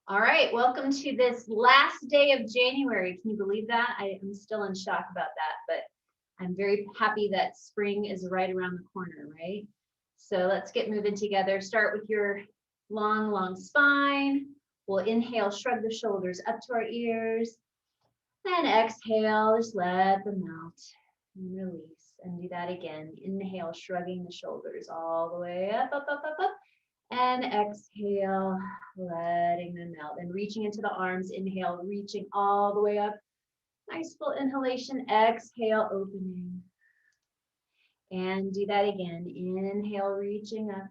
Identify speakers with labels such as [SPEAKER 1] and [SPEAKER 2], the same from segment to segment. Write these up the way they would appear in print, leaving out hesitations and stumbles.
[SPEAKER 1] All right, welcome to this last day of January. Can you believe that? I am still in shock about that, but I'm very happy that spring is right around the corner, right? So let's get moving together. Start with your long spine. We'll inhale, shrug the shoulders up to our ears. And exhale, just let them out and release. And do that again. Inhale, shrugging the shoulders all the way up. And exhale, letting them out. And reaching into the arms, inhale, reaching all the way up. Nice full inhalation, exhale, opening. And do that again. Inhale, reaching up.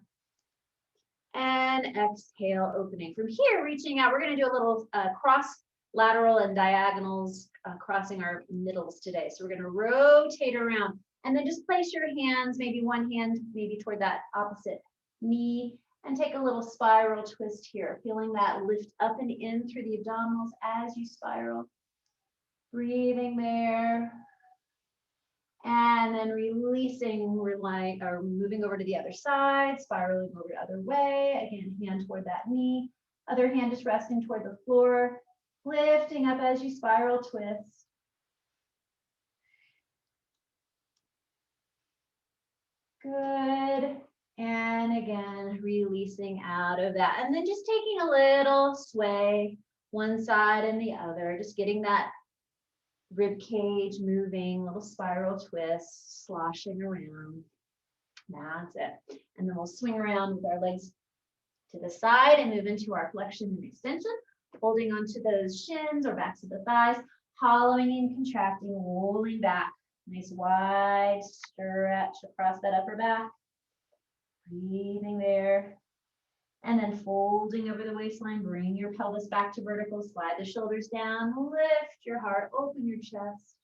[SPEAKER 1] And exhale, opening. From here, reaching out, we're going to do a little cross lateral and diagonals, crossing our middles today. So we're going to rotate around. And then just place your hands, maybe one hand, maybe toward that opposite knee. And take a little spiral twist here, feeling that lift up and in through the abdominals as you spiral. Breathing there. And then releasing, we're moving over to the other side, spiraling over the other way. Again, hand toward that knee. Other hand just resting toward the floor. Lifting up as you spiral twist. Good. And again, releasing out of that. And then just taking a little sway, one side and the other, just getting that rib cage moving, little spiral twist, sloshing around. That's it. And then we'll swing around with our legs to the side and move into our flexion and extension, holding onto those shins or backs of the thighs, hollowing and contracting, rolling back. Nice wide stretch across that upper back. Breathing there. And then folding over the waistline, bring your pelvis back to vertical, slide the shoulders down, lift your heart, open your chest.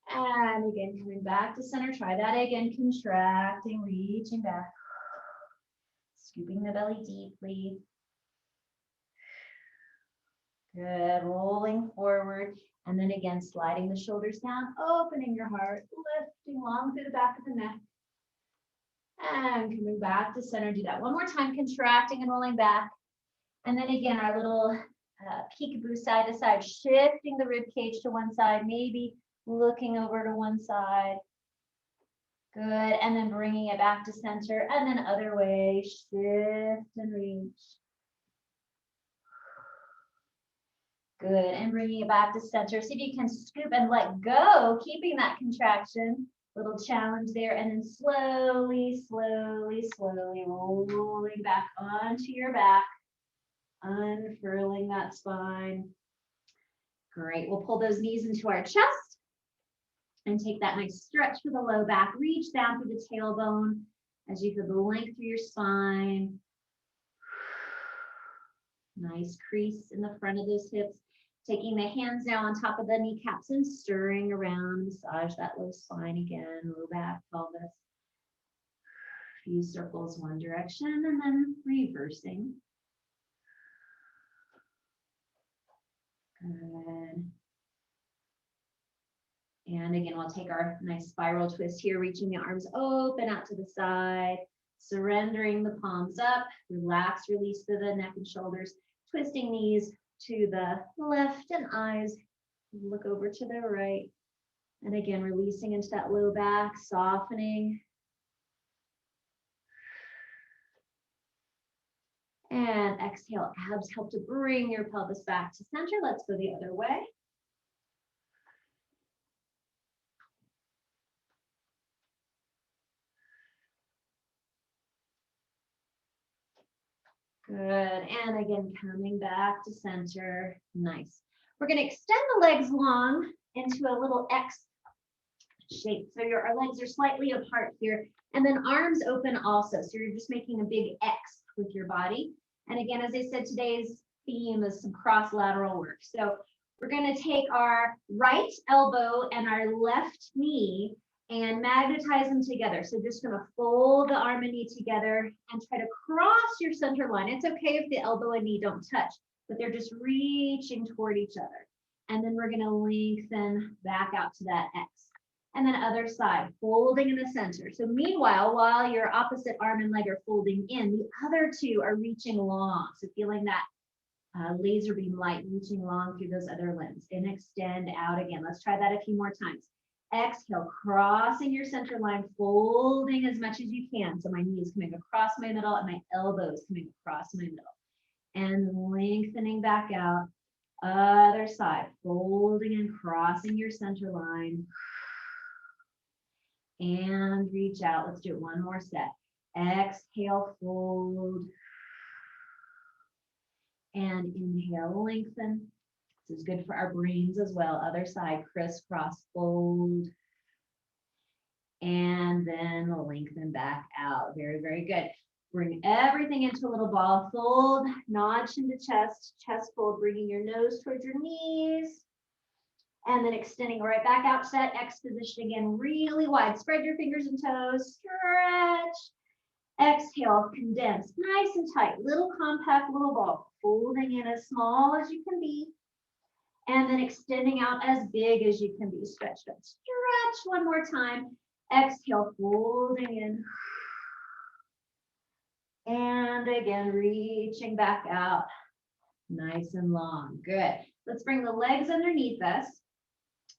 [SPEAKER 1] And again, coming back to center, try that again, contracting, reaching back, scooping the belly deeply. Good, rolling forward. And then again, sliding the shoulders down, opening your heart, lifting long through the back of the neck. And coming back to center, do that one more time, contracting and rolling back. And then again, our little peekaboo side to side, shifting the rib cage to one side, maybe looking over to one side. Good, and then bringing it back to center, and then other way, shift and reach. Good, and bringing it back to center. See if you can scoop and let go, keeping that contraction. Little challenge there, and then slowly rolling back onto your back, unfurling that spine. Great, we'll pull those knees into our chest and take that nice stretch for the low back. Reach down through the tailbone as you feel the length through your spine. Nice crease in the front of those hips. Taking the hands now on top of the kneecaps and stirring around, massage that low spine again, low back, pelvis. A few circles one direction and then reversing. Good. And again, we'll take our nice spiral twist here, reaching the arms open out to the side, surrendering the palms up, relax, release through the neck and shoulders, twisting knees to the left and eyes look over to the right. And again, releasing into that low back, softening. And exhale, abs help to bring your pelvis back to center. Let's go the other way. Good, and again, coming back to center. Nice. We're going to extend the legs long into a little X shape. So our legs are slightly apart here, and then arms open also. So you're just making a big X with your body. And again, as I said, today's theme is some cross lateral work. So we're going to take our right elbow and our left knee and magnetize them together. So just going to fold the arm and knee together and try to cross your center line. It's okay if the elbow and knee don't touch, but they're just reaching toward each other. And then we're going to lengthen back out to that X. And then other side, folding in the center. So meanwhile, while your opposite arm and leg are folding in, the other two are reaching long. So feeling that laser beam light reaching long through those other limbs. And extend out again. Let's try that a few more times. Exhale, crossing your center line, folding as much as you can. So my knees coming across my middle and my elbows coming across my middle. And lengthening back out. Other side, folding and crossing your center line. And reach out. Let's do it one more set. Exhale, fold. And inhale, lengthen. This is good for our brains as well. Other side, crisscross, fold. And then lengthen back out. Very, very good. Bring everything into a little ball. Fold, notch into chest, chest fold, bringing your nose towards your knees. And then extending right back out to that X position again, really wide. Spread your fingers and toes, stretch. Exhale, condense, nice and tight, little compact little ball, folding in as small as you can be, and then extending out as big as you can be. Stretch, stretch, stretch one more time. Exhale, folding in. And again, reaching back out, nice and long. Good. Let's bring the legs underneath us,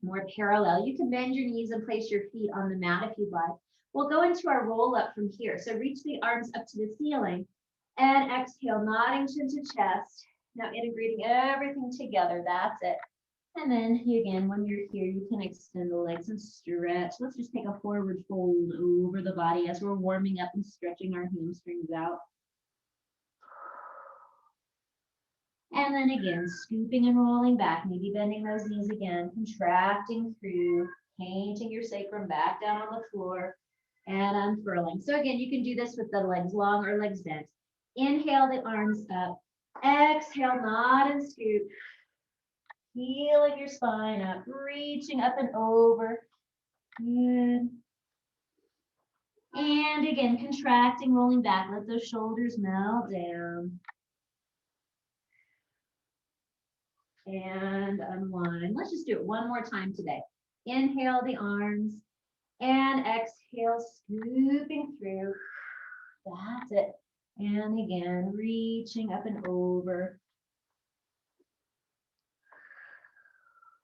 [SPEAKER 1] more parallel. You can bend your knees and place your feet on the mat if you'd like. We'll go into our roll up from here. So reach the arms up to the ceiling and exhale, nodding chin to chest. Now integrating everything together. That's it. And then again, when you're here, you can extend the legs and stretch. Let's just take a forward fold over the body as we're warming up and stretching our hamstrings out. And then again, scooping and rolling back, maybe bending those knees again, contracting through, painting your sacrum back down on the floor, and unfurling. So again, you can do this with the legs long or legs bent. Inhale the arms up. Exhale, nod and scoop. Healing your spine up, reaching up and over. Good. And again, contracting, rolling back. Let those shoulders melt down. And unwind. Let's just do it one more time today. Inhale the arms and exhale, scooping through. That's it. And again, reaching up and over.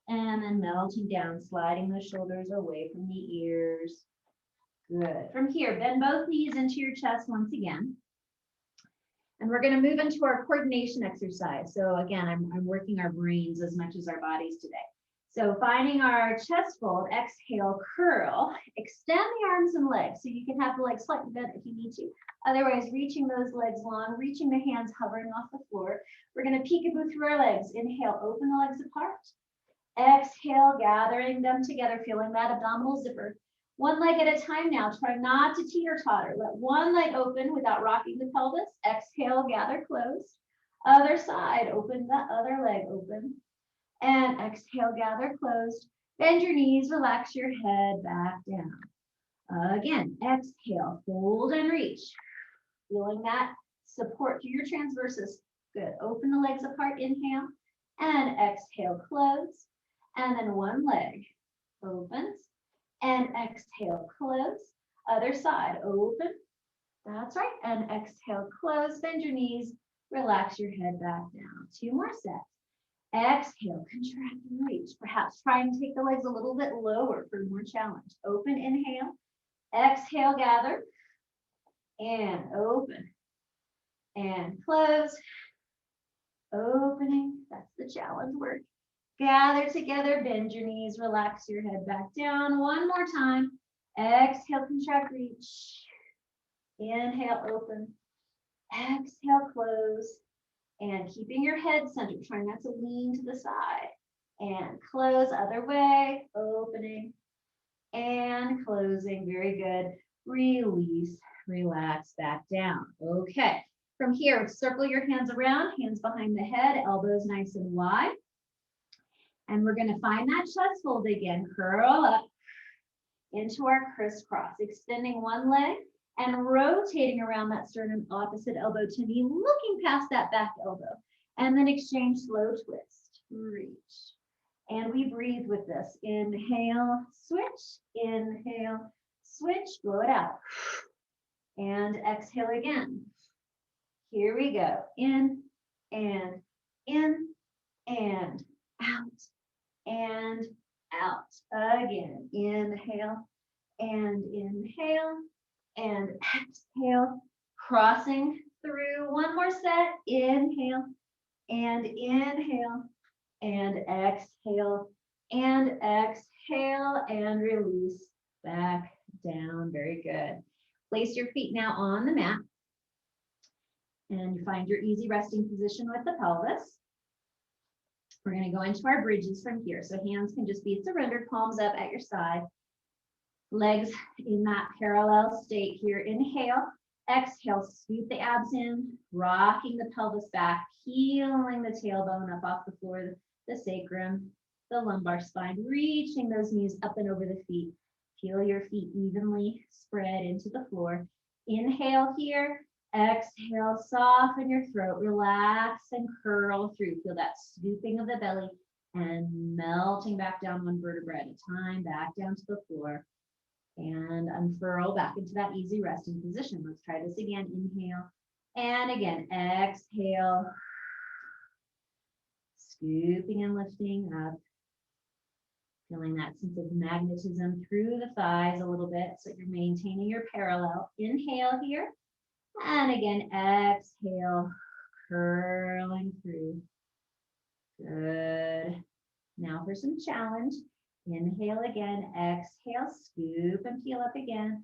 [SPEAKER 1] And then melting down, sliding the shoulders away from the ears. Good. From here, bend both knees into your chest once again. And we're going to move into our coordination exercise. So again, I'm working our brains as much as our bodies today. So finding our chest fold, exhale, curl, extend the arms and legs. So you can have the legs slightly bent if you need to. Otherwise, reaching those legs long, reaching the hands hovering off the floor. We're going to peekaboo through our legs. Inhale, open the legs apart. Exhale, gathering them together, feeling that abdominal zipper. One leg at a time now. Try not to teeter-totter. Let one leg open without rocking the pelvis. Exhale, gather closed. Other side, open the other leg open. And exhale, gather closed. Bend your knees, relax your head back down. Again, exhale, fold and reach. Feeling that support through your transversus. Good. Open the legs apart, inhale. And exhale, close. And then one leg opens. And exhale, close. Other side, open. That's right. And exhale, close. Bend your knees. Relax your head back down. Two more sets. Exhale, contract and reach. Perhaps try and take the legs a little bit lower for more challenge. Open, inhale. Exhale, gather. And open. And close. Opening. That's the challenge work. Gather together, bend your knees, relax your head back down. One more time. Exhale, contract, reach. Inhale, open. Exhale, close. And keeping your head centered, trying not to lean to the side. And close, other way, opening. And closing, very good. Release, relax, back down. Okay, from here, circle your hands around, hands behind the head, elbows nice and wide. And we're going to find that chest fold again. Curl up into our crisscross, extending one leg and rotating around that sternum, opposite elbow to knee, looking past that back elbow. And then exchange, slow twist, reach. And we breathe with this. Inhale, switch, inhale, switch, blow it out. And exhale again. Here we go. In and and out, and out. Again, inhale, and inhale, and exhale, crossing through. One more set, inhale, and inhale, and exhale, and release back down. Very good. Place your feet now on the mat, and you find your easy resting position with the pelvis. We're going to go into our bridges from here. So hands can just be surrendered, palms up at your side. Legs in that parallel state here. Inhale, exhale, scoop the abs in, rocking the pelvis back, peeling the tailbone up off the floor, the sacrum, the lumbar spine, reaching those knees up and over the feet. Feel your feet evenly spread into the floor. Inhale here, exhale, soften your throat, relax and curl through. Feel that scooping of the belly and melting back down one vertebra at a time, back down to the floor. And unfurl back into that easy resting position. Let's try this again. Inhale, and again, exhale. Scooping and lifting up. Feeling that sense of magnetism through the thighs a little bit, so you're maintaining your parallel. Inhale here, and again, exhale, curling through. Good. Now for some challenge. Inhale again, exhale, scoop and peel up again.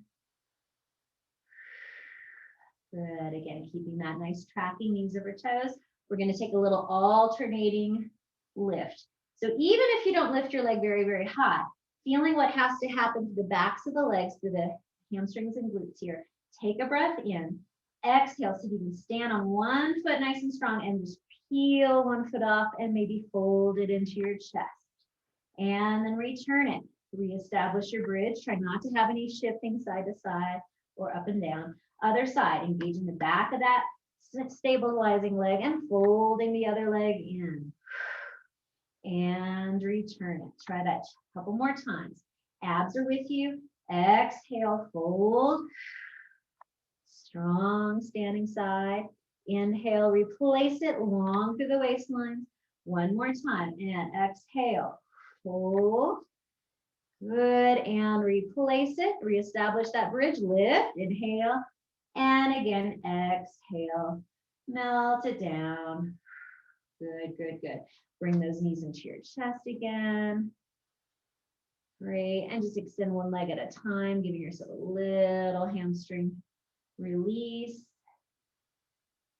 [SPEAKER 1] Good. Again, keeping that nice tracking, knees over toes. We're going to take a little alternating lift. So even if you don't lift your leg very, very high, feeling what has to happen to the backs of the legs, through the hamstrings and glutes here. Take a breath in, exhale, so you can stand on one foot nice and strong and just peel one foot off and maybe fold it into your chest. And then return it. Reestablish your bridge. Try not to have any shifting side to side or up and down. Other side, engaging the back of that stabilizing leg and folding the other leg in. And return it. Try that a couple more times. Abs are with you. Exhale, fold. Strong standing side. Inhale, replace it long through the waistline. One more time. And exhale, fold. Good. And replace it. Reestablish that bridge. Lift. Inhale. And again, exhale. Melt it down. Good, good, good. Bring those knees into your chest again. Great. And just extend one leg at a time, giving yourself a little hamstring release.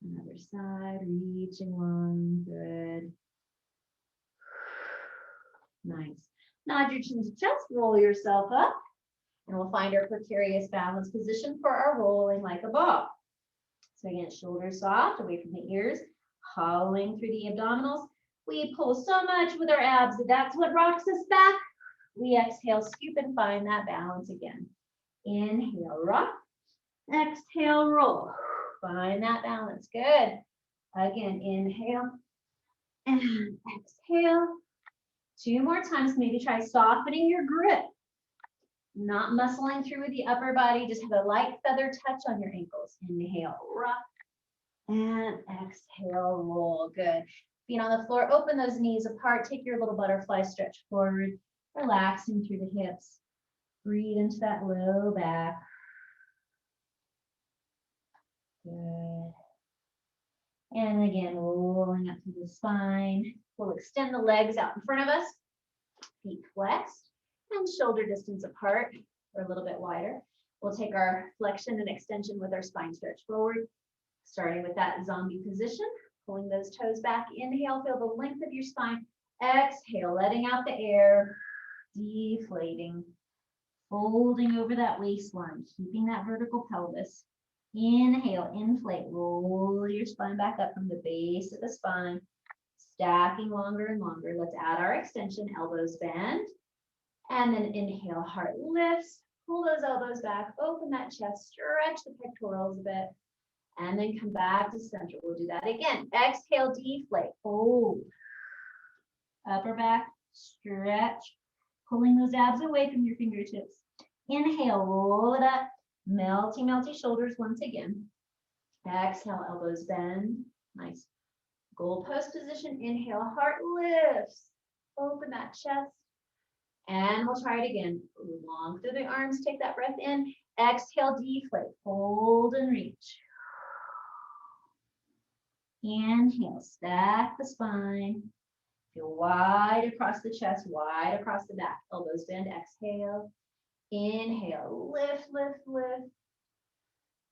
[SPEAKER 1] Another side, reaching long. Good. Nice. Nod your chin to chest, roll yourself up, and we'll find our precarious balance position for our rolling like a ball. So again, shoulders soft, away from the ears, hauling through the abdominals. We pull so much with our abs that that's what rocks us back. We exhale, scoop, and find that balance again. Inhale, rock. Exhale, roll. Find that balance. Good. Again, inhale and exhale. Two more times. Maybe try softening your grip. Not muscling through with the upper body. Just have a light feather touch on your ankles. Inhale, rock. And exhale, roll. Good. Feet on the floor, open those knees apart. Take your little butterfly stretch forward, relaxing through the hips. Breathe into that low back. Good. And again, rolling up through the spine. We'll extend the legs out in front of us. Feet flexed and shoulder distance apart or a little bit wider. We'll take our flexion and extension with our spine stretch forward, starting with that zombie position. Pulling those toes back. Inhale, feel the length of your spine. Exhale, letting out the air, deflating, folding over that waistline, keeping that vertical pelvis. Inhale, inflate, roll your spine back up from the base of the spine, stacking longer and longer. Let's add our extension, elbows bend, and then inhale, heart lifts, pull those elbows back, open that chest, stretch the pectorals a bit. And then come back to center. We'll do that again. Exhale, deflate, fold. Upper back, stretch. Pulling those abs away from your fingertips. Inhale, roll it up. Melty, melty shoulders once again. Exhale, elbows bend. Nice. Goal post position, inhale, heart lifts. Open that chest. And we'll try it again. Long through the arms, take that breath in. Exhale, deflate, hold and reach. Inhale, stack the spine. Feel wide across the chest, wide across the back. Elbows bend, exhale. Inhale, lift, lift, lift.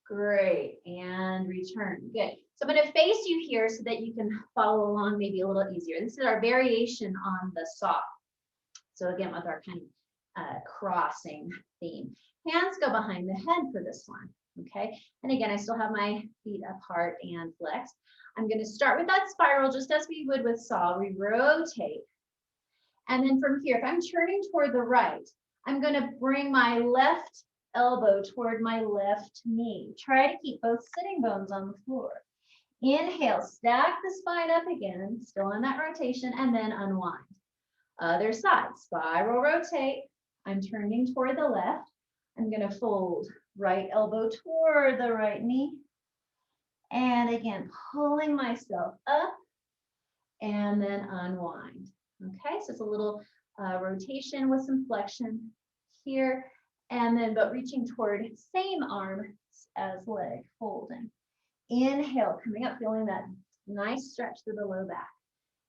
[SPEAKER 1] Great, and return, good. So I'm gonna face you here so that you can follow along maybe a little easier. This is our variation on the saw. So again, with our kind of crossing theme. Hands go behind the head for this one, okay? And again, I still have my feet apart and flexed. I'm gonna start with that spiral just as we would with saw. We rotate. And then from here, if I'm turning toward the right, I'm gonna bring my left elbow toward my left knee. Try to keep both sitting bones on the floor. Inhale, stack the spine up again, still on that rotation, and then unwind. Other side, spiral rotate. I'm turning toward the left. I'm gonna fold right elbow toward the right knee. And again, pulling myself up and then unwind. Okay, so it's a little rotation with some flexion here. And then, but reaching toward same arm as leg, folding. Inhale, coming up, feeling that nice stretch through the low back.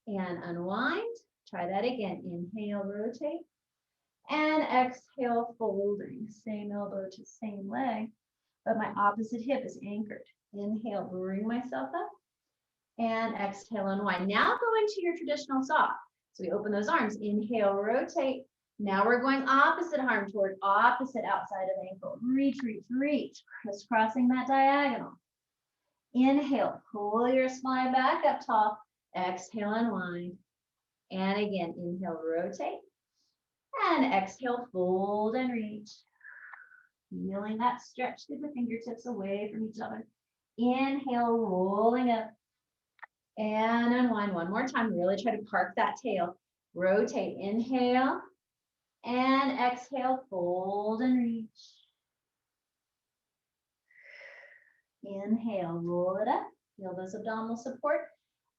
[SPEAKER 1] And unwind. Try that again. Inhale, rotate. And exhale, folding. Same elbow to same leg, but my opposite hip is anchored. Inhale, bring myself up. And exhale, unwind. Now go into your traditional saw. So we open those arms. Inhale, rotate. Now we're going opposite arm toward opposite outside of ankle. Reach, reach, reach. Crisscrossing that diagonal. Inhale, pull your spine back up tall. Exhale, unwind. And again, inhale, rotate. And exhale, fold and reach. Feeling that stretch through the fingertips away from each other. Inhale, rolling up. And unwind one more time. Really try to park that tail. Rotate, inhale. And exhale, fold and reach. Inhale, roll it up. Feel those abdominal support.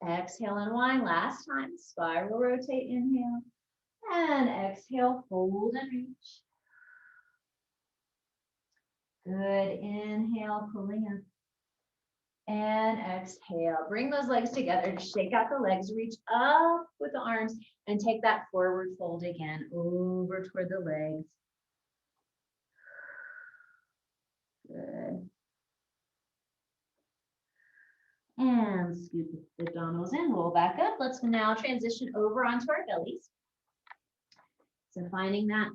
[SPEAKER 1] Exhale, unwind. Last time. Spiral rotate, inhale. And exhale, fold and reach. Good. Inhale, pulling up. And exhale. Bring those legs together. Shake out the legs. Reach up with the arms and take that forward fold again over toward the legs. Good. And scoop the abdominals in, roll back up. Let's now transition over onto our bellies. So finding that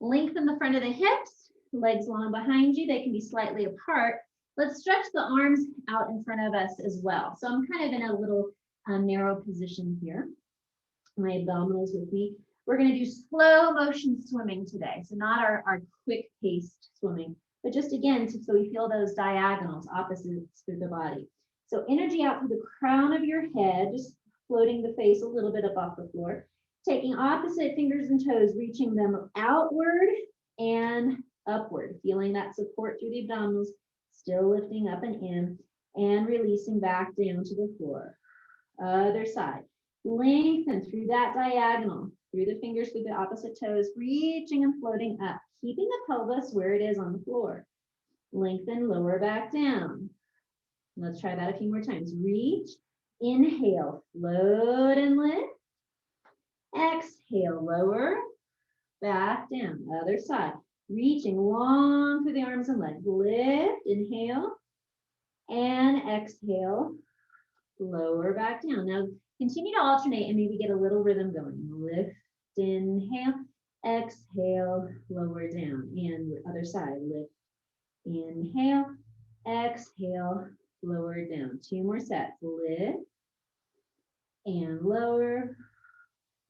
[SPEAKER 1] length in the front of the hips, legs long behind you, they can be slightly apart. Let's stretch the arms out in front of us as well. So I'm kind of in a little narrow position here. My abdominals with me. We're going to do slow motion swimming today. So not our quick paced swimming, but just again, so we feel those diagonals, opposites through the body. So energy out through the crown of your head, just floating the face a little bit up off the floor. Taking opposite fingers and toes, reaching them outward and upward. Feeling that support through the abdominals, still lifting up and in, and releasing back down to the floor. Other side. Lengthen through that diagonal, through the fingers, through the opposite toes, reaching and floating up, keeping the pelvis where it is on the floor. Lengthen, lower back down. Let's try that a few more times. Reach, inhale, float and lift. Exhale, lower, back down. Other side. Reaching long through the arms and legs. Lift, inhale, and exhale, lower back down. Now continue to alternate and maybe get a little rhythm going. Lift, inhale, exhale, lower down. And other side. Lift, inhale, exhale, lower down. 2 more sets. Lift and lower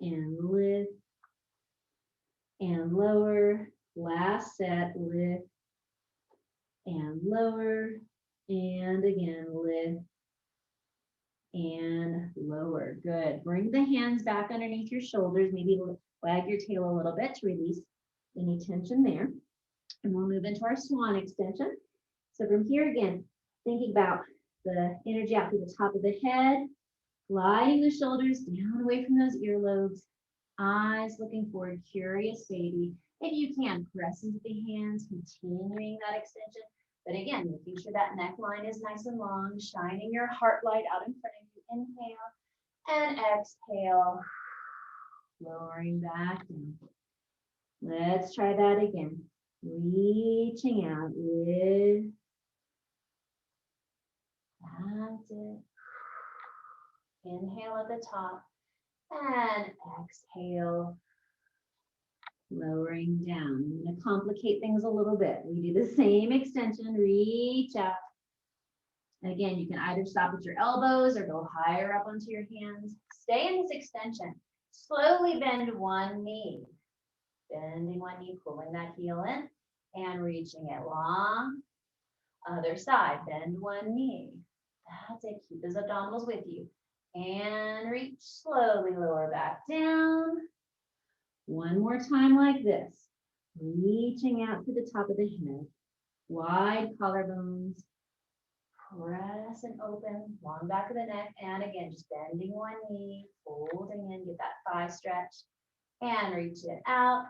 [SPEAKER 1] and lift and lower. Last set. Lift and lower and again lift and lower. Good. Bring the hands back underneath your shoulders. Maybe wag your tail a little bit to release any tension there. And we'll move into our swan extension. So from here again, thinking about the energy out through the top of the head, Sliding the shoulders down away from those earlobes. Eyes looking forward, curious baby. If you can, press into the hands, continuing that extension. But again, making sure that neckline is nice and long, shining your heart light out in front of you. Inhale and exhale, lowering back down. Let's try that again. Reaching out, lift. That's it. Inhale at the top and exhale, lowering down. I'm going to complicate things a little bit. We do the same extension, reach out. Again, you can either stop at your elbows or go higher up onto your hands. Stay in this extension. Slowly bend one knee. Bending one knee, pulling that heel in and reaching it long. Other side, bend one knee. That's it. Keep those abdominals with you. And reach, slowly lower back down. One more time like this. Reaching out to the top of the head. Wide collarbones. Press and open, long back of the neck. And again, just bending one knee, folding in, get that thigh stretch. And reach it out.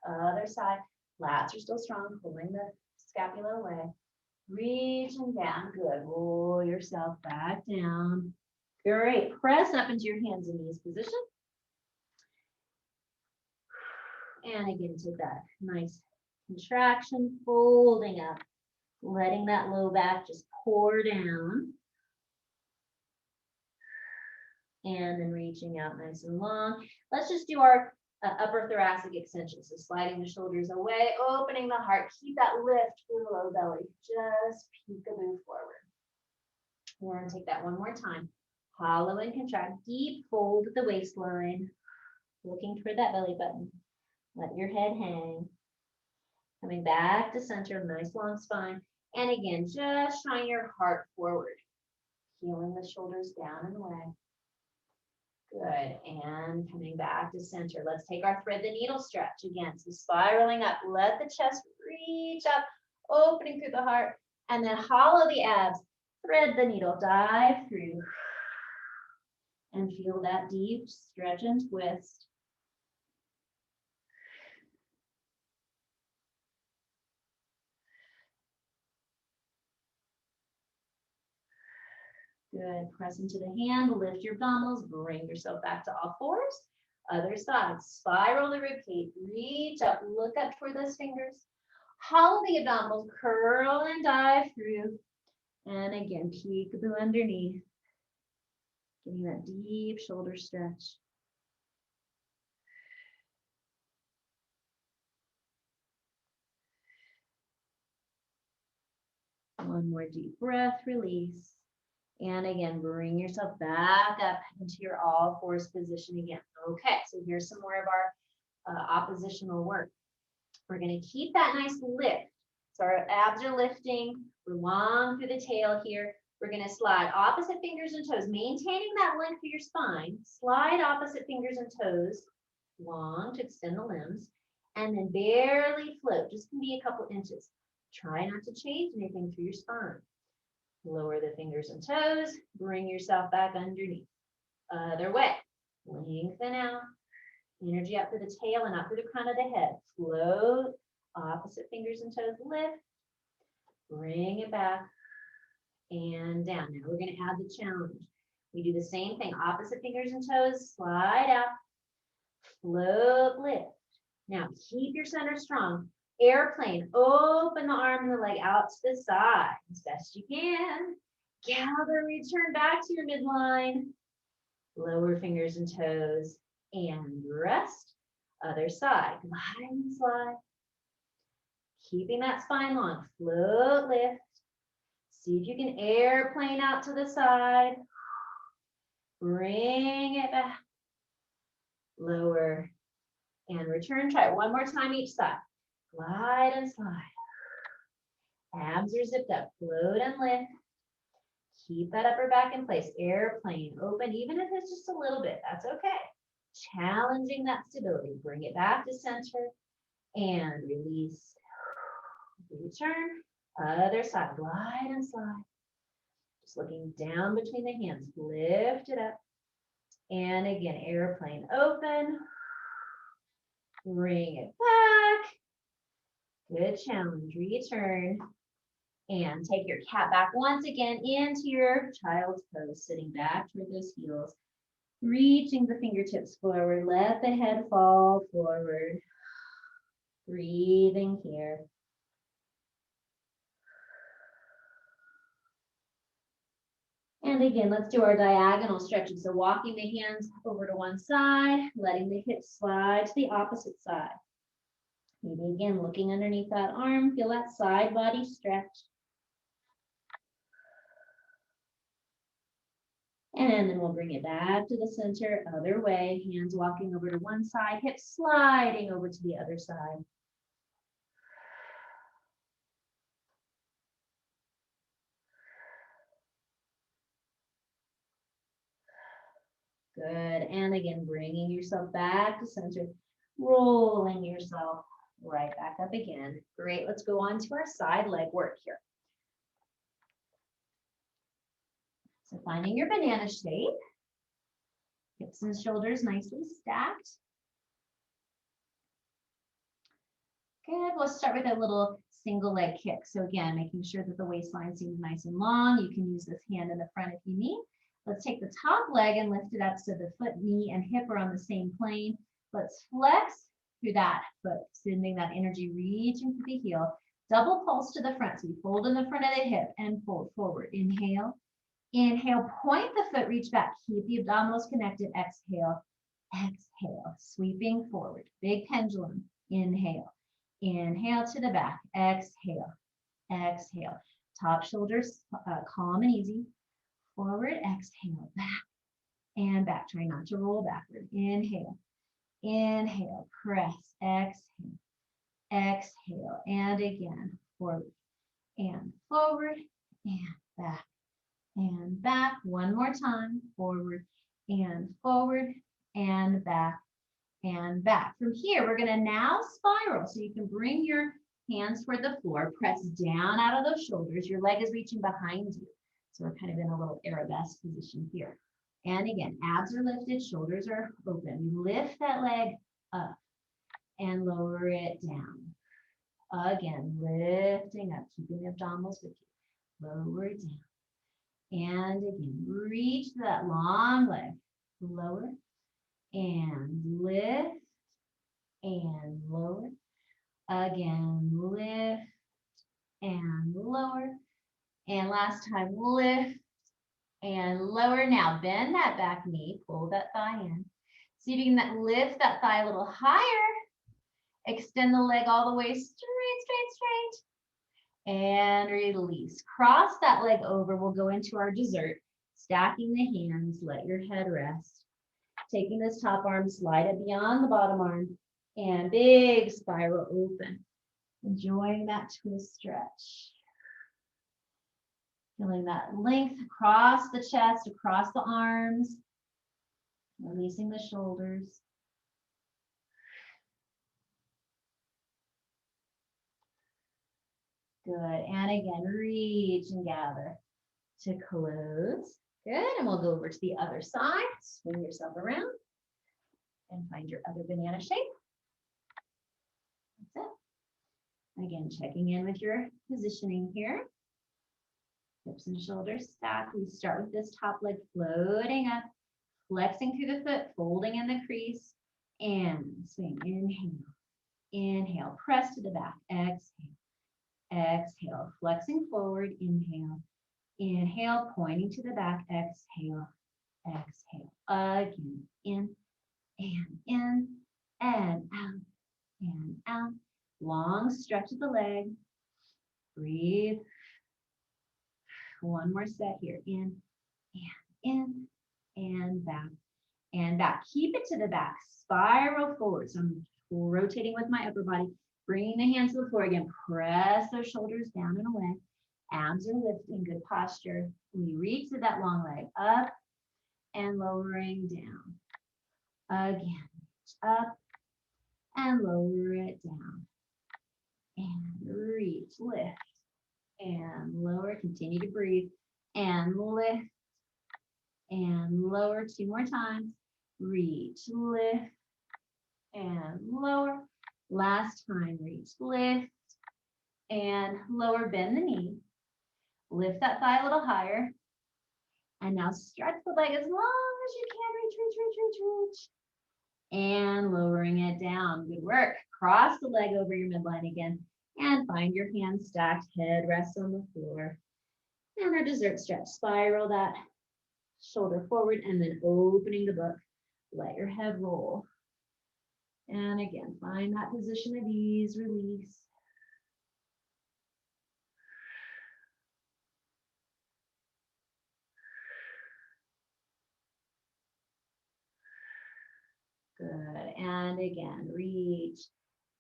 [SPEAKER 1] Other side. Lats are still strong, pulling the scapula away. Reaching down, good. Roll yourself back down. Great. Press up into your hands and knees position. And again, to that nice contraction, folding up, letting that low back just pour down. And then reaching out nice and long. Let's just do our upper thoracic extension. So sliding the shoulders away, opening the heart. Keep that lift through the low belly. Just peekaboo forward. We're going to take that one more time. Hollow and contract. Deep fold at the waistline. Looking toward that belly button. Let your head hang. Coming back to center, nice long spine. And again, just shine your heart forward. Peeling the shoulders down and away. Good, and coming back to center. Let's take our thread the needle stretch again. So spiraling up, let the chest reach up, opening through the heart, and then hollow the abs. Thread the needle, dive through, and feel that deep stretch and twist. Good, press into the hand, lift your abdominals, bring yourself back to all fours. Other side, spiral the ribcage, reach up, look up toward those fingers. Hollow the abdominals, curl and dive through. And again, peekaboo underneath. Getting that deep shoulder stretch. One more deep breath, release. And again, bring yourself back up into your all fours position again. Okay, so here's some more of our oppositional work. We're going to keep that nice lift. So our abs are lifting. We're long through the tail here. We're going to slide opposite fingers and toes, maintaining that length of your spine. Slide opposite fingers and toes long to extend the limbs. And then barely float, just can be a couple inches. Try not to change anything through your spine. Lower the fingers and toes, bring yourself back underneath. Other way, lengthen out, energy up through the tail and up through the crown of the head. Float, opposite fingers and toes, lift, bring it back, and down. Now we're going to add the challenge. We do the same thing, opposite fingers and toes, slide out, float, lift. Now keep your center strong. Airplane, open the arm and the leg out to the side as best you can. Gather, return back to your midline. Lower fingers and toes and rest. Other side, glide and slide. Keeping that spine long, float, lift. See if you can airplane out to the side. Bring it back. Lower and return. Try it one more time each side. Glide and slide. Abs are zipped up. Float and lift. Keep that upper back in place. Airplane open, even if it's just a little bit. That's okay. Challenging that stability. Bring it back to center and release. Return. Other side. Glide and slide. Just looking down between the hands. Lift it up. And again, airplane open. Bring it back. Good challenge. Return. And take your cat back once again into your child's pose, sitting back toward those heels. Reaching the fingertips forward. Let the head fall forward. Breathing here. And again, let's do our diagonal stretches. So walking the hands over to one side, letting the hips slide to the opposite side. Maybe again, looking underneath that arm, feel that side body stretch. And then we'll bring it back to the center, other way, hands walking over to one side, hips sliding over to the other side. Good, and again, bringing yourself back to center, rolling yourself right back up again. Great, let's go on to our side leg work here. So finding your banana shape, hips and shoulders nicely stacked. Good, we'll start with a little single leg kick. So again, making sure that the waistline seems nice and long. You can use this hand in the front if you need. Let's take the top leg and lift it up so the foot, knee, and hip are on the same plane. Let's flex through that foot, sending that energy reaching to the heel. Double pulse to the front. So you fold in the front of the hip and fold forward. Inhale. Inhale, point the foot, reach back. Keep the abdominals connected. Exhale. Exhale. Sweeping forward. Big pendulum. Inhale. Inhale to the back. Exhale. Exhale. Top shoulders calm and easy. Forward, exhale, back and back. Try not to roll backward. Inhale, inhale, press, exhale, exhale, and again, forward and forward and back. One more time, forward and forward and back and back. From here, we're gonna now spiral. So you can bring your hands toward the floor, press down out of those shoulders. Your leg is reaching behind you. So we're kind of in a little arabesque position here. And again, abs are lifted, shoulders are open. You lift that leg up and lower it down. Again, lifting up, keeping the abdominals with you. Lower it down. And again, reach that long leg. Lower and lift and lower. Again, lift and lower. And last time, lift and lower. Now bend that back knee, pull that thigh in. See if you can lift that thigh a little higher. Extend the leg all the way straight, straight, straight. And release. Cross that leg over. We'll go into our dessert. Stacking the hands, let your head rest. Taking this top arm, slide it beyond the bottom arm. And big spiral open. Enjoying that twist stretch. Feeling that length across the chest, across the arms. Releasing the shoulders. Good. And again, reach and gather to close. Good. And we'll go over to the other side. Swing yourself around and find your other banana shape. That's it. Again, checking in with your positioning here. Hips and shoulders stacked. We start with this top leg floating up, flexing through the foot, folding in the crease, and swing. Inhale. Inhale. Press to the back. Exhale. Exhale. Flexing forward. Inhale. Inhale. Pointing to the back. Exhale. Exhale. Again. In and out and out. Long stretch of the leg. Breathe. One more set here. In and back and back. Keep it to the back. Spiral forward. So I'm rotating with my upper body. Bringing the hands to the floor again. Press those shoulders down and away. Abs are lifting. Good posture. We reach to that long leg. Up and lowering down. Again. Up and lower it down. And reach. Lift. And lower. Continue to breathe. And lift. And lower. Two more times. reach, lift, and lower. Last time, reach, lift, and lower, bend the knee. Lift that thigh a little higher. And now stretch the leg as long as you can. Reach, reach, reach, reach, reach. And lowering it down. Good work. Cross the leg over your midline again. And find your hands stacked, head rests on the floor. And our dessert stretch. Spiral that shoulder forward and then opening the book. Let your head roll. And again, find that position of ease, release. Good. And again, reach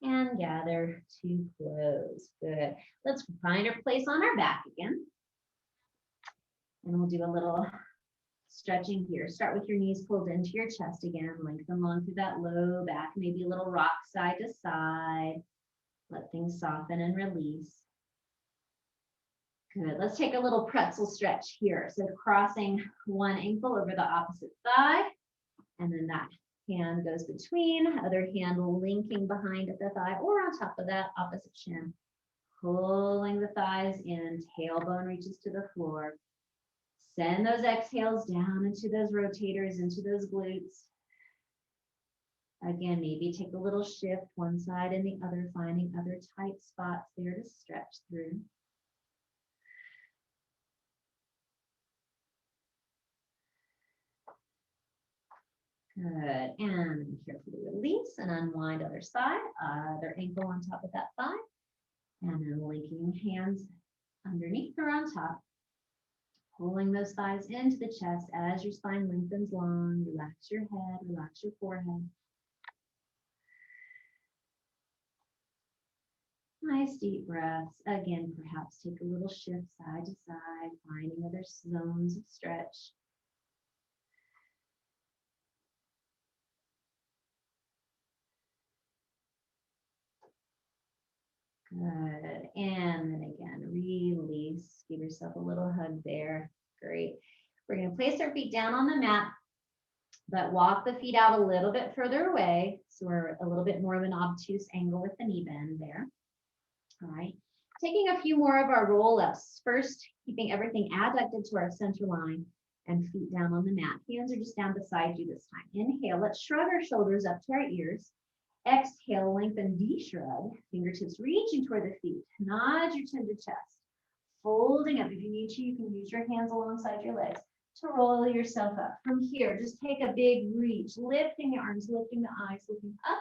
[SPEAKER 1] and gather to close. Good. Let's find our place on our back again. And we'll do a little stretching here. Start with your knees pulled into your chest again. Lengthen long through that low back. Maybe a little rock side to side. Let things soften and release. Good. Let's take a little pretzel stretch here. So crossing one ankle over the opposite thigh. And then that hand goes between, other hand linking behind the thigh or on top of that opposite shin. Pulling the thighs in, tailbone reaches to the floor. Send those exhales down into those rotators, into those glutes. Again, maybe take a little shift one side and the other, finding other tight spots there to stretch through. Good, and carefully release and unwind other side, other ankle on top of that thigh, and then linking hands underneath or on top, pulling those thighs into the chest as your spine lengthens long. Relax your head, relax your forehead. Nice deep breaths. Again, perhaps take a little shift side to side, finding other zones of stretch. Good. And then again, release. Give yourself a little hug there. Great. We're going to place our feet down on the mat, but walk the feet out a little bit further away. So we're a little bit more of an obtuse angle with the knee bend there. All right. Taking a few more of our roll-ups. First, keeping everything adducted to our center line and feet down on the mat. Hands are just down beside you this time. Inhale. Let's shrug our shoulders up to our ears. Exhale, lengthen, de-shrug. Fingertips reaching toward the feet. Nod your chin to chest. Folding up. If you need to, you can use your hands alongside your legs to roll yourself up. From here, just take a big reach, lifting the arms, lifting the eyes, looking up,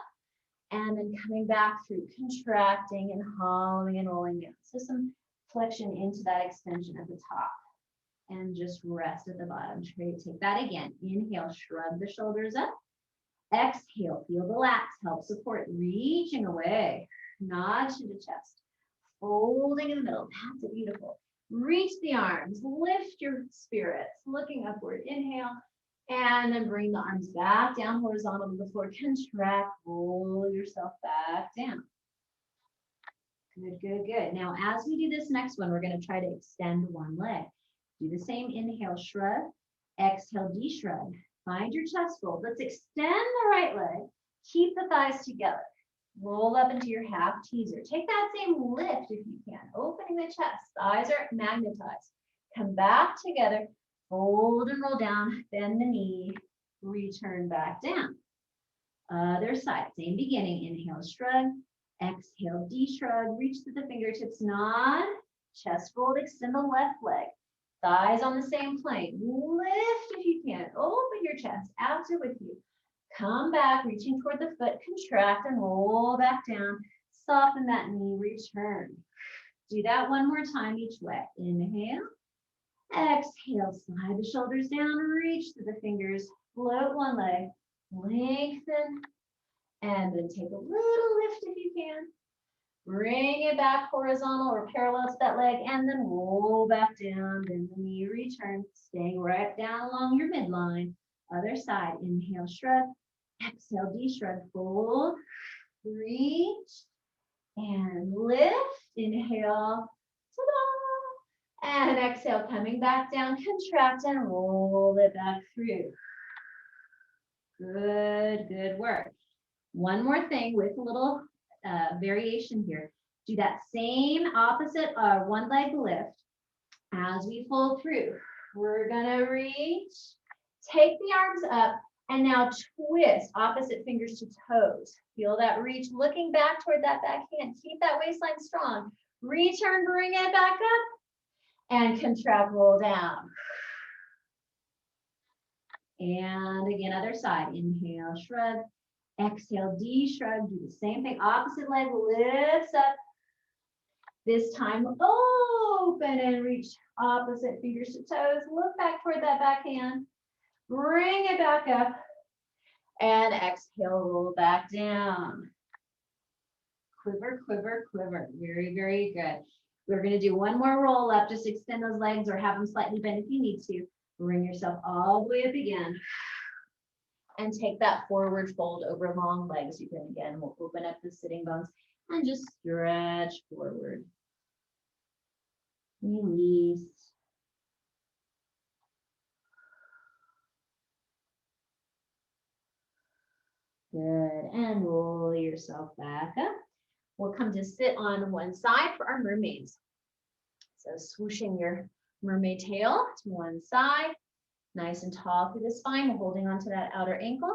[SPEAKER 1] and then coming back through, contracting and hollowing and rolling down. So some flexion into that extension at the top. And just rest at the bottom. Take that again. Inhale, shrug the shoulders up. Exhale, feel the lats, help support, reaching away. Nod to the chest. Folding in the middle. That's it, beautiful. Reach the arms, lift your spirits, looking upward. Inhale, and then bring the arms back down horizontal to the floor. Contract, roll yourself back down. Good, good, good. Now, as we do this next one, we're going to try to extend one leg. Do the same. Inhale, shrug. Exhale, de-shrug. Find your chest fold. Let's extend the right leg. Keep the thighs together. Roll up into your half teaser. Take that same lift if you can. Opening the chest. Thighs are magnetized. Come back together. Fold and roll down. Bend the knee. Return back down. Other side. Same beginning. Inhale, shrug. Exhale, de-shrug. Reach to the fingertips. Nod. Chest fold. Extend the left leg. Thighs on the same plane. Lift if you can. Open your chest. Abs are with you. Come back, reaching toward the foot. Contract and roll back down. Soften that knee. Return. Do that one more time each way. Inhale. Exhale. Slide the shoulders down. Reach to the fingers. Float one leg. Lengthen. And then take a little lift if you can. Bring it back horizontal or parallel to that leg, and then roll back down. Bend the knee, return, staying right down along your midline. Other side. Inhale, shrug. Exhale, de-shrug. Fold. Reach. And lift. Inhale. Ta-da! And exhale, coming back down. Contract and roll it back through. Good, good work. One more thing with a little variation here. Do that same opposite one leg lift as we fold through. We're gonna reach, take the arms up, and now twist opposite fingers to toes. Feel that reach, looking back toward that back hand. Keep that waistline strong. Return, bring it back up, and contract, roll down. And again, other side. Inhale, shrug. Exhale, de-shrug. Do the same thing. Opposite leg lifts up. This time, open and reach opposite fingers to toes. Look back toward that back hand. Bring it back up. And exhale, roll back down. Quiver, quiver, quiver. Very, very good. We're going to do one more roll up. Just extend those legs or have them slightly bent if you need to. Bring yourself all the way up again. And take that forward fold over long legs. You can, again, we'll open up the sitting bones and just stretch forward. Release. Good. And roll yourself back up. We'll come to sit on one side for our mermaids. So swooshing your mermaid tail to one side, nice and tall through the spine, holding onto that outer ankle.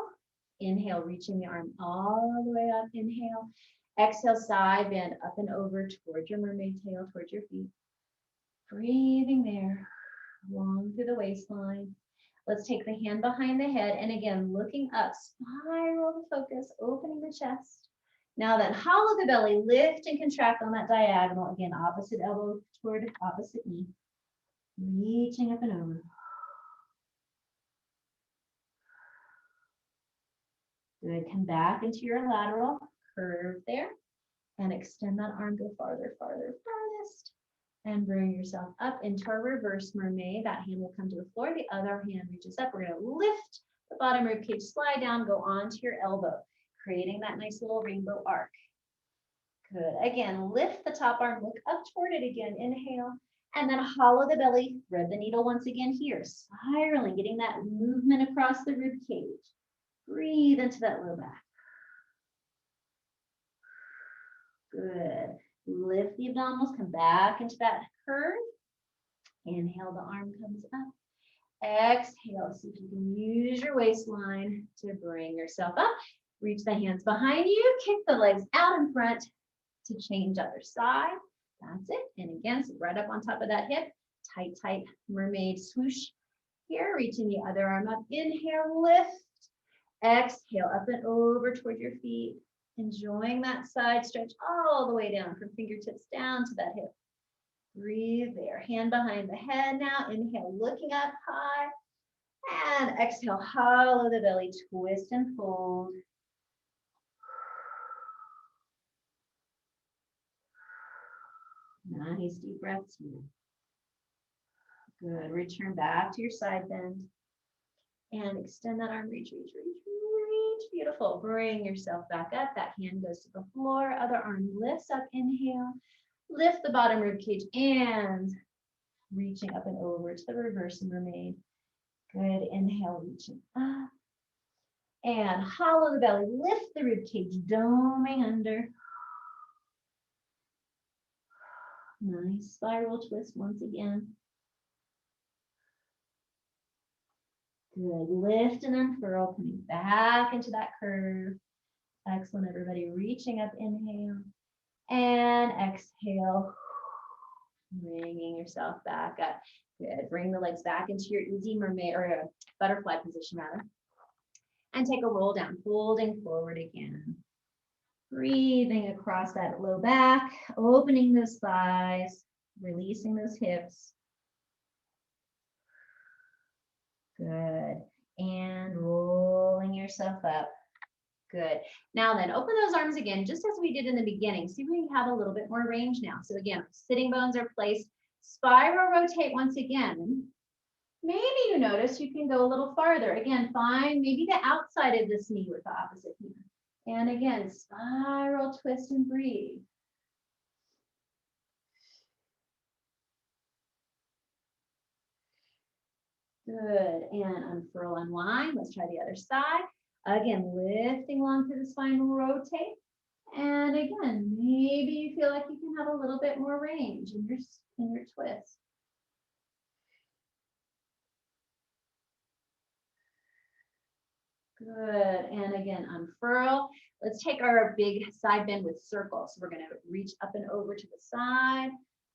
[SPEAKER 1] Inhale, reaching the arm all the way up. Inhale. Exhale, side bend up and over towards your mermaid tail, towards your feet. Breathing there, long through the waistline. Let's take the hand behind the head, and again, looking up, spiral the focus, opening the chest. Now then, hollow the belly, lift and contract on that diagonal. Again, opposite elbow toward opposite knee. Reaching up and over. Good, come back into your lateral, curve there, and extend that arm, go farther, farther, farthest. And bring yourself up into our reverse mermaid. That hand will come to the floor. The other hand reaches up. We're going to lift the bottom rib cage, slide down, go onto your elbow, creating that nice little rainbow arc. Good. Again, lift the top arm, look up toward it again. Inhale. And then hollow the belly. Thread the needle once again here. Spiraling, getting that movement across the rib cage. Breathe into that low back. Good. Lift the abdominals, come back into that curve. Inhale, the arm comes up. Exhale, see if you can use your waistline to bring yourself up. Reach the hands behind you, kick the legs out in front to change other side. That's it. And again, sit right up on top of that hip. Tight, tight mermaid swoosh here. Reaching the other arm up. Inhale, lift. Exhale, up and over toward your feet. Enjoying that side stretch all the way down from fingertips down to that hip. Breathe there. Hand behind the head now. Inhale, looking up high. And exhale, hollow the belly, twist and fold. Nice deep breaths here. Good. Return back to your side bend. And extend that arm, reach, reach, reach, reach. Beautiful. Bring yourself back up. That hand goes to the floor. Other arm lifts up. Inhale. Lift the bottom rib cage and reaching up and over to the reverse mermaid. Good. Inhale, reaching up. And hollow the belly. Lift the rib cage, doming under. Nice spiral twist once again. Good. Lift and unfurl, coming back into that curve. Excellent, everybody. Reaching up, inhale. And exhale. Bringing yourself back up. Good. Bring the legs back into your easy mermaid or butterfly position, rather. And take a roll down, folding forward again. Breathing across that low back, opening those thighs, releasing those hips. Good. And rolling yourself up. Good. Now then, open those arms again, just as we did in the beginning. See if we can have a little bit more range now. So again, sitting bones are placed. Spiral rotate once again. Maybe you notice you can go a little farther. Again, find maybe the outside of this knee with the opposite knee. And again, spiral, twist, and breathe. Good. And unfurl, unwind. Let's try the other side. Again, lifting long through the spine, rotate. And again, maybe you feel like you can have a little bit more range in your twist. Good, and again, unfurl. Let's take our big side bend with circles. So we're gonna reach up and over to the side.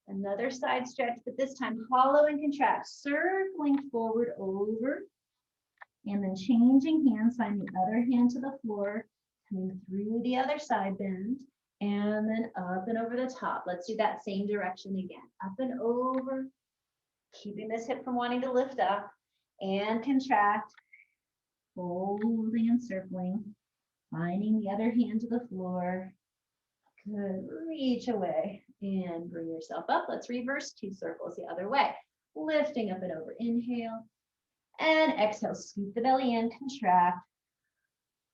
[SPEAKER 1] Another side stretch, but this time hollow and contract, circling forward over, and then changing hands, find the other hand to the floor, coming through the other side bend, and then up and over the top. Let's do that same direction again. Up and over, keeping this hip from wanting to lift up, and contract, folding and circling, finding the other hand to the floor. Good, reach away and bring yourself up. Let's reverse 2 circles the other way. Lifting up and over, inhale, and exhale, scoop the belly in, contract,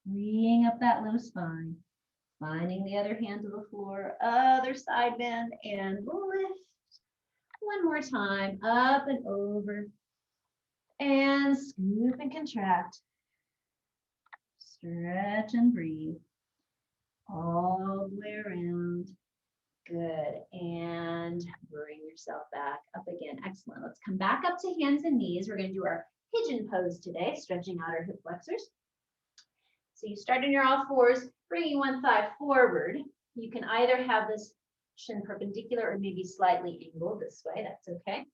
[SPEAKER 1] freeing up that low spine, finding the other hand to the floor, other side bend, and lift. One more time, up and over, and scoop and contract, stretch and breathe, all the way around. Good, and bring yourself back up again. Excellent. Let's come back up to hands and knees. We're going to do our pigeon pose today, stretching out our hip flexors. So you start in your all fours, bringing one thigh forward. You can either have this shin perpendicular or maybe slightly angled this way. That's okay.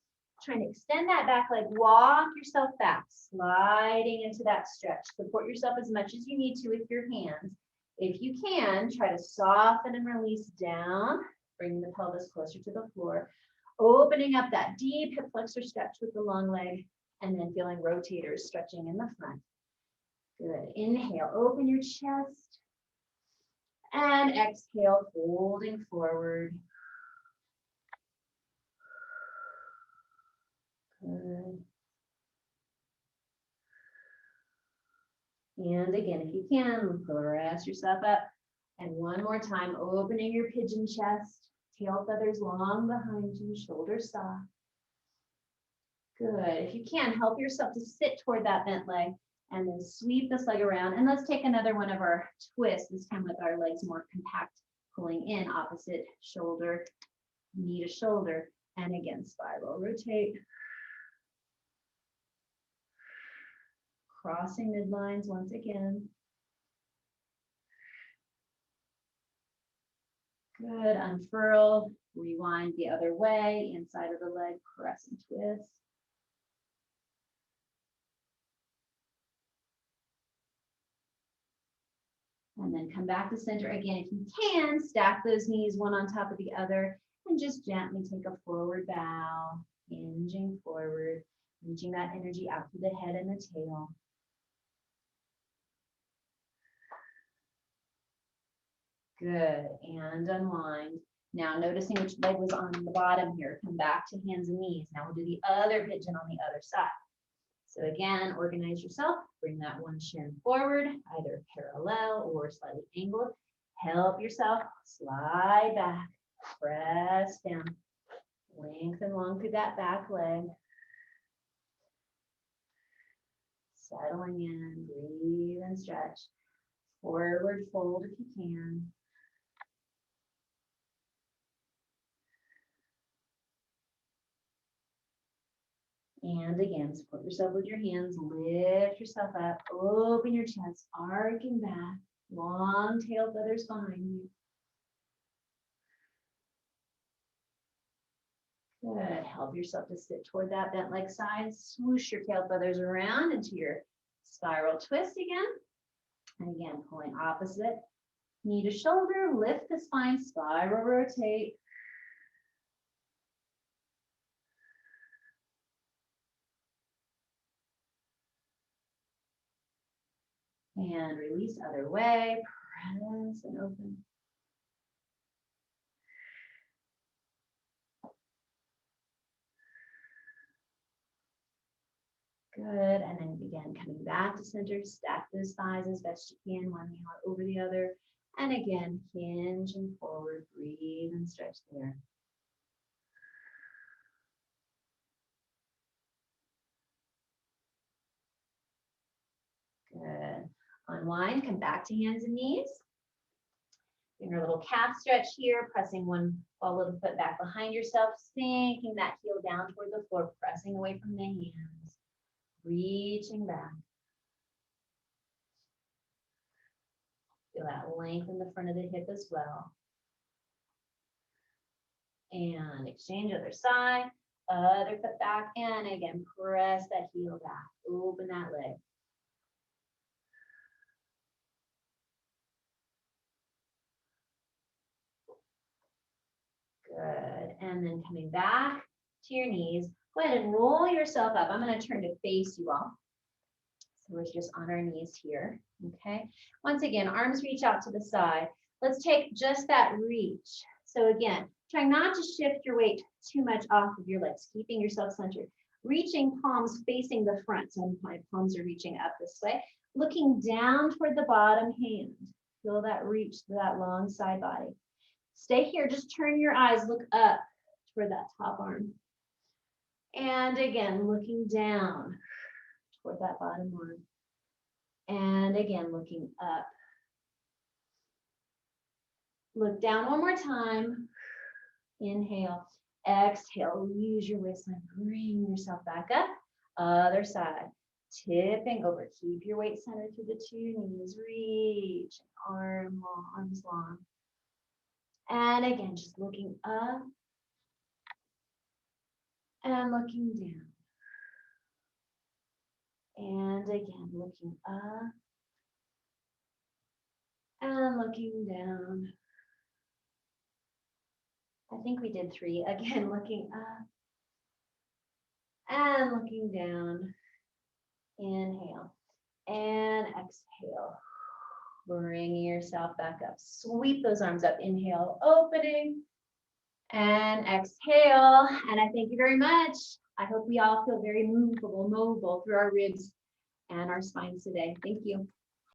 [SPEAKER 1] Trying to extend that back leg, walk yourself back, sliding into that stretch. Support yourself as much as you need to with your hands. If you can, try to soften and release down. Bring the pelvis closer to the floor, opening up that deep hip flexor stretch with the long leg, and then feeling rotators stretching in the front. Good. Inhale, open your chest, and exhale, folding forward. Good. And again, if you can, press yourself up. And one more time, opening your pigeon chest, tail feathers long behind you, shoulders soft. Good. If you can, help yourself to sit toward that bent leg and then sweep this leg around. And let's take another one of our twists, this time with our legs more compact, pulling in opposite shoulder, knee to shoulder. And again, spiral, rotate. Crossing midlines once again. Good, unfurl, rewind the other way, inside of the leg, press and twist. And then come back to center again. If you can, stack those knees one on top of the other and just gently take a forward bow, hinging forward, reaching that energy out to the head and the tail. Good, and unwind. Now noticing which leg was on the bottom here, come back to hands and knees. Now we'll do the other pigeon on the other side. So again, organize yourself, bring that one shin forward, either parallel or slightly angled. Help yourself, slide back, press down, lengthen long through that back leg. Settling in, breathe and stretch. Forward fold if you can. And again, support yourself with your hands, lift yourself up, open your chest, arcing back, long tail feathers behind you. Good, help yourself to sit toward that bent leg side, swoosh your tail feathers around into your spiral twist again. And again, pulling opposite, knee to shoulder, lift the spine, spiral rotate. And release other way, press and open. Good, and then begin coming back to center, stack those thighs as best you can, one knee over the other. And again, hinge and forward, breathe and stretch there. Good. Unwind, come back to hands and knees. Doing your little calf stretch here, pressing one little foot back behind yourself, sinking that heel down toward the floor, pressing away from the hands, reaching back. Feel that length in the front of the hip as well. And exchange other side, other foot back, and again, press that heel back, open that leg. Good, and then coming back to your knees, go ahead and roll yourself up. I'm gonna turn to face you all. So we're just on our knees here, okay? Once again, arms reach out to the side. Let's take just that reach. So again, try not to shift your weight too much off of your legs, keeping yourself centered. Reaching palms facing the front, so my palms are reaching up this way. Looking down toward the bottom hand. Feel that reach to that long side body. Stay here, just turn your eyes, look up toward that top arm. And again, looking down toward that bottom arm. And again, looking up. Look down one more time. Inhale, exhale, use your waistline, bring yourself back up. Other side, tipping over, keep your weight centered through the two knees, reach, arms long. And again, just looking up and looking down. And again, looking up and looking down. I think we did 3. Again, looking up and looking down. Inhale and exhale. Bring yourself back up. Sweep those arms up. Inhale, opening, and exhale. And I thank you very much. I hope we all feel very mobile through our ribs and our spines today. Thank you.